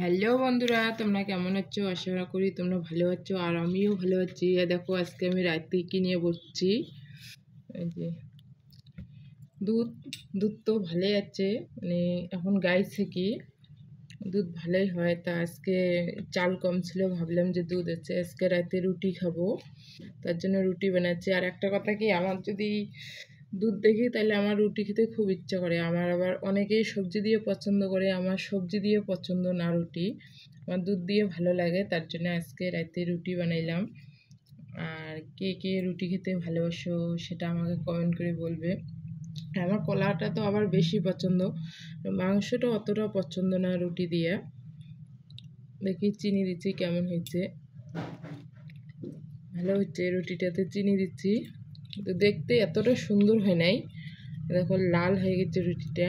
Hello বন্ধুরা, তোমরা কেমন আছো? আশা করি তোমরা ভালো আছো, আর আমিও ভালো আছি। দেখো, আজকে আমি রাতে কি নিয়ে বসছি। এই যে দুধ দুধ তো ভালোই আছে, মানে এখন গাইছে কি দুধ ভালোই হয়। তা আজকে চাল কম ছিল, ভাবলাম যে দুধ আছে, আজকে রাতে রুটি খাবো, তার জন্য রুটি বানাচ্ছি। আর একটা কথা কি, আমার যদি দুধ দেখি তাহলে আমার রুটি খেতে খুব ইচ্ছা করে। আমার আবার অনেকেই সবজি দিয়ে পছন্দ করে, আমার সবজি দিয়ে পছন্দ না রুটি, আমার দুধ দিয়ে ভালো লাগে। তার জন্য আজকে রাতে রুটি বানাইলাম। আর কে কে রুটি খেতে ভালোবাসো সেটা আমাকে কমেন্ট করে বলবে। আমার কলাটা তো আবার বেশি পছন্দ, মাংসটা অতটা পছন্দ না রুটি দিয়ে। দেখি চিনি দিচ্ছি কেমন হয়েছে। ভালো হচ্ছে, রুটিটাতে চিনি দিচ্ছি, তো দেখতে এতটা সুন্দর হয় নাই। দেখো লাল হয়ে গেছে রুটিটা।